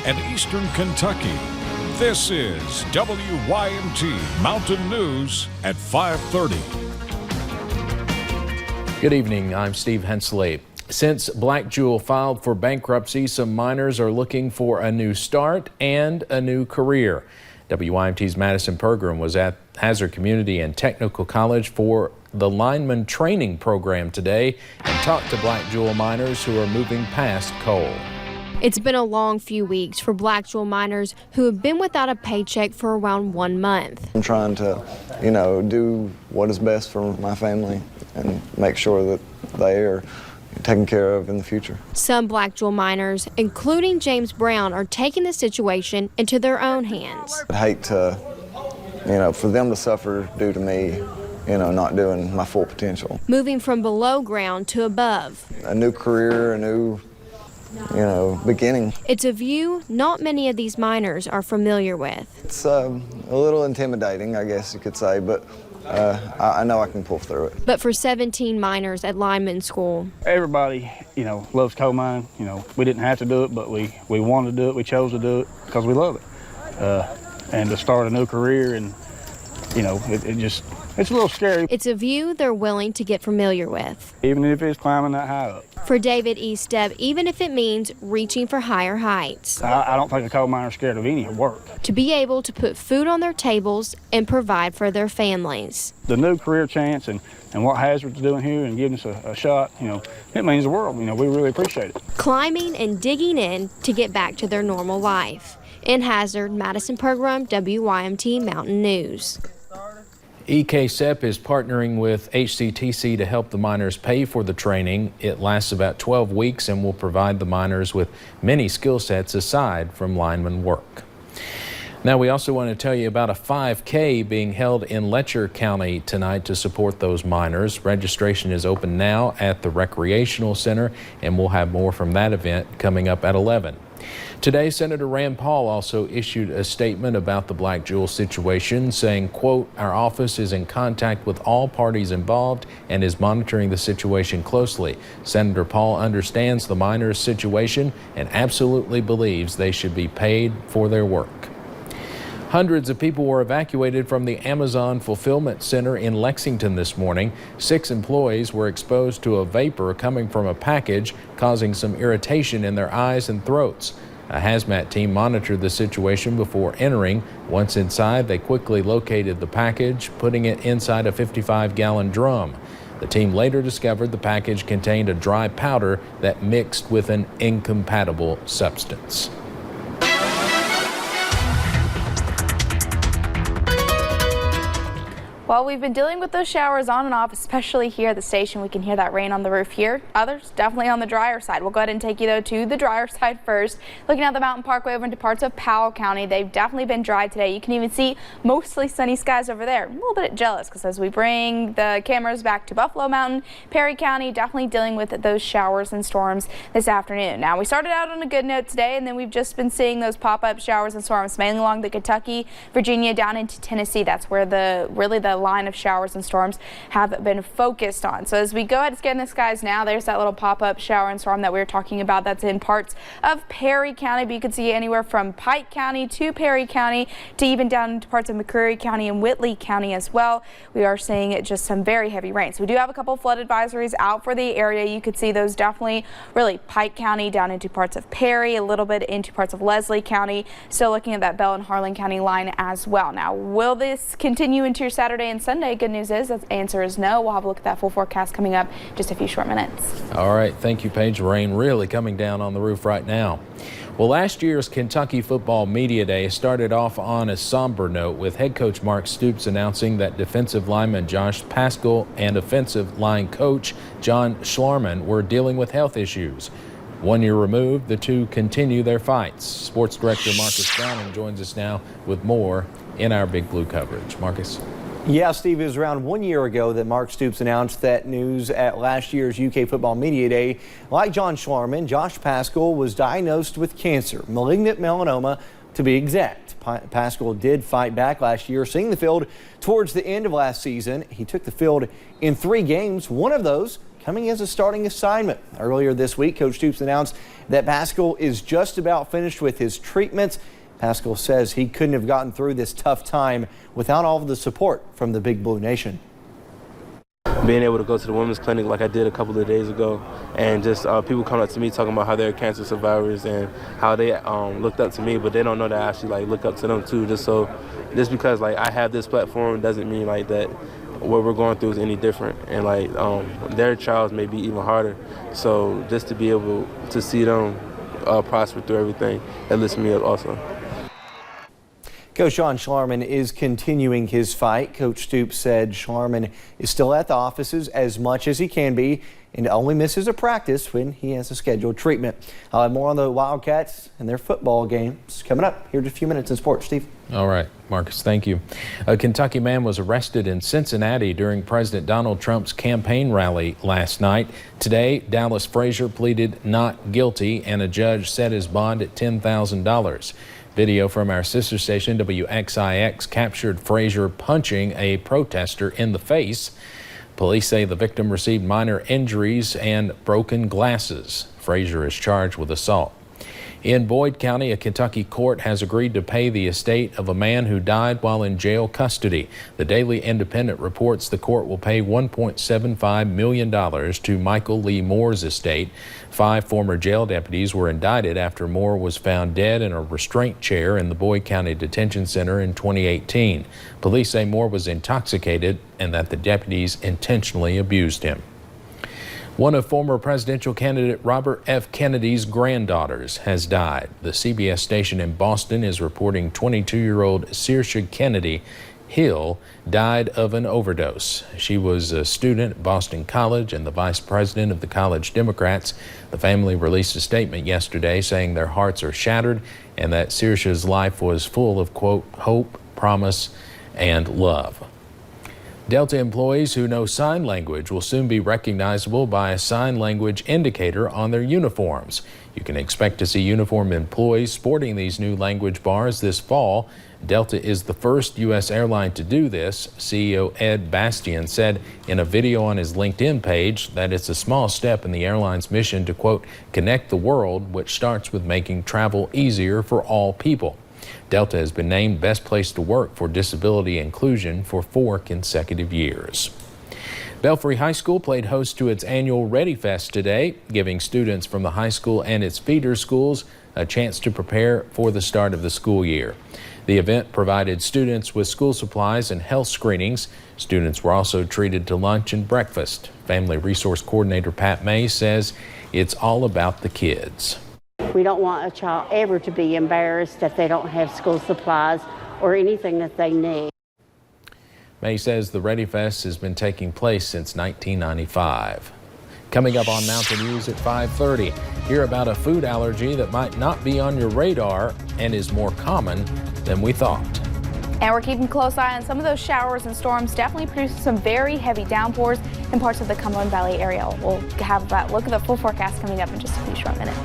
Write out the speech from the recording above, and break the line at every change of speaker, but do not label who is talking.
and Eastern Kentucky. This is WYMT Mountain News at 5:30.
Good evening, I'm Steve Hensley. Since Black Jewel filed for bankruptcy, some miners are looking for a new start and a new career. WYMT's Madison Pergram was at Hazard Community and Technical College for the lineman training program today and talked to Black Jewel miners who are moving past coal.
It's been a long few weeks for Black Jewel miners who have been without a paycheck for around 1 month.
I'm trying to, do what is best for my family and make sure that they are taken care of in the future.
Some Black Jewel miners, including James Brown, are taking the situation into their own hands.
I'd hate to, for them to suffer due to me, not doing my full potential.
Moving from below ground to above.
A new career, a new, beginning.
It's a view not many of these miners are familiar with.
It's a little intimidating, I guess you could say, but I know I can pull through it.
But for 17 miners at lineman school,
everybody, loves coal mine. We didn't have to do it, but we wanted to do it. We chose to do it because we love it. And to start a new career, and it's a little scary.
It's a view they're willing to get familiar with.
Even if it's climbing that high up.
For David Estep, even if it means reaching for higher heights.
I don't think a coal miner's scared of any work.
To be able to put food on their tables and provide for their families.
The new career chance and what Hazard's doing here and giving us a shot, it means the world. We really appreciate it.
Climbing and digging in to get back to their normal life. In Hazard, Madison Pergram, WYMT Mountain News.
EKSEP is partnering with HCTC to help the miners pay for the training. It lasts about 12 weeks and will provide the miners with many skill sets aside from lineman work. Now, we also want to tell you about a 5K being held in Letcher County tonight to support those miners. Registration is open now at the Recreational Center, and we'll have more from that event coming up at 11. Today, Senator Rand Paul also issued a statement about the Black Jewel situation, saying, quote, "Our office is in contact with all parties involved and is monitoring the situation closely. Senator Paul understands the miners' situation and absolutely believes they should be paid for their work." Hundreds of people were evacuated from the Amazon Fulfillment Center in Lexington this morning. 6 employees were exposed to a vapor coming from a package, causing some irritation in their eyes and throats. A hazmat team monitored the situation before entering. Once inside, they quickly located the package, putting it inside a 55-gallon drum. The team later discovered the package contained a dry powder that mixed with an incompatible substance.
Well, we've been dealing with those showers on and off, especially here at the station. We can hear that rain on the roof here. Others definitely on the drier side. We'll go ahead and take you, though, to the drier side first. Looking at the Mountain Parkway over into parts of Powell County, they've definitely been dry today. You can even see mostly sunny skies over there. I'm a little bit jealous because as we bring the cameras back to Buffalo Mountain, Perry County definitely dealing with those showers and storms this afternoon. Now, we started out on a good note today, and then we've just been seeing those pop-up showers and storms mainly along the Kentucky, Virginia, down into Tennessee. That's where the line of showers and storms have been focused on. So as we go ahead and scan the skies now, there's that little pop-up shower and storm that we were talking about. That's in parts of Perry County, but you can see anywhere from Pike County to Perry County to even down into parts of McCreary County and Whitley County as well. We are seeing just some very heavy rain. So we do have a couple flood advisories out for the area. You could see those definitely really Pike County down into parts of Perry, a little bit into parts of Leslie County. Still looking at that Bell and Harlan County line as well. Now, will this continue into your Saturday and Sunday? Good news is the answer is no. We'll have a look at that full forecast coming up in just a few short minutes.
All right. Thank you, Paige. Rain really coming down on the roof right now. Well, last year's Kentucky Football Media Day started off on a somber note with head coach Mark Stoops announcing that defensive lineman Josh Paschal and offensive line coach John Schlarman were dealing with health issues. 1 year removed, the two continue their fights. Sports director Marcus Browning joins us now with more in our Big Blue coverage. Marcus.
Yeah, Steve, it was around 1 year ago that Mark Stoops announced that news at last year's UK Football Media Day. Like John Schlarman, Josh Paschal was diagnosed with cancer, malignant melanoma to be exact. Paschal did fight back last year, seeing the field towards the end of last season. He took the field in 3 games, one of those coming as a starting assignment. Earlier this week, Coach Stoops announced that Paschal is just about finished with his treatment. Paschal says he couldn't have gotten through this tough time without all of the support from the Big Blue Nation.
Being able to go to the women's clinic like I did a couple of days ago, and just people come up to me talking about how they're cancer survivors and how they looked up to me, but they don't know that I actually look up to them too. Just because I have this platform doesn't mean that what we're going through is any different, and their trials may be even harder. So just to be able to see them prosper through everything, that lifts me up also.
Coach John Schlarman is continuing his fight. Coach Stoops said Schlarman is still at the offices as much as he can be and only misses a practice when he has a scheduled treatment. I'll have more on the Wildcats and their football games coming up here in a few minutes in sports. Steve.
All right, Marcus, thank you. A Kentucky man was arrested in Cincinnati during President Donald Trump's campaign rally last night. Today, Dallas Frazier pleaded not guilty, and a judge set his bond at $10,000. Video from our sister station, WXIX, captured Frazier punching a protester in the face. Police say the victim received minor injuries and broken glasses. Frazier is charged with assault. In Boyd County, a Kentucky court has agreed to pay the estate of a man who died while in jail custody. The Daily Independent reports the court will pay $1.75 million to Michael Lee Moore's estate. 5 former jail deputies were indicted after Moore was found dead in a restraint chair in the Boyd County Detention Center in 2018. Police say Moore was intoxicated and that the deputies intentionally abused him. One of former presidential candidate Robert F. Kennedy's granddaughters has died. The CBS station in Boston is reporting 22-year-old Saoirse Kennedy Hill died of an overdose. She was a student at Boston College and the vice president of the college Democrats. The family released a statement yesterday saying their hearts are shattered and that Saoirse's life was full of, quote, hope, promise, and love. Delta employees who know sign language will soon be recognizable by a sign language indicator on their uniforms. You can expect to see uniformed employees sporting these new language bars this fall. Delta is the first U.S. airline to do this. CEO Ed Bastian said in a video on his LinkedIn page that it's a small step in the airline's mission to, quote, connect the world, which starts with making travel easier for all people. Delta has been named Best Place to Work for Disability Inclusion for 4 consecutive years. Belfry High School played host to its annual Ready Fest today, giving students from the high school and its feeder schools a chance to prepare for the start of the school year. The event provided students with school supplies and health screenings. Students were also treated to lunch and breakfast. Family Resource Coordinator Pat May says it's all about the kids.
We don't want a child ever to be embarrassed that they don't have school supplies or anything that they need.
May says the Ready Fest has been taking place since 1995. Coming up on Mountain News at 5:30, hear about a food allergy that might not be on your radar and is more common than we thought.
And we're keeping a close eye on some of those showers and storms, definitely producing some very heavy downpours in parts of the Cumberland Valley area. We'll have that look at the full forecast coming up in just a few short minutes.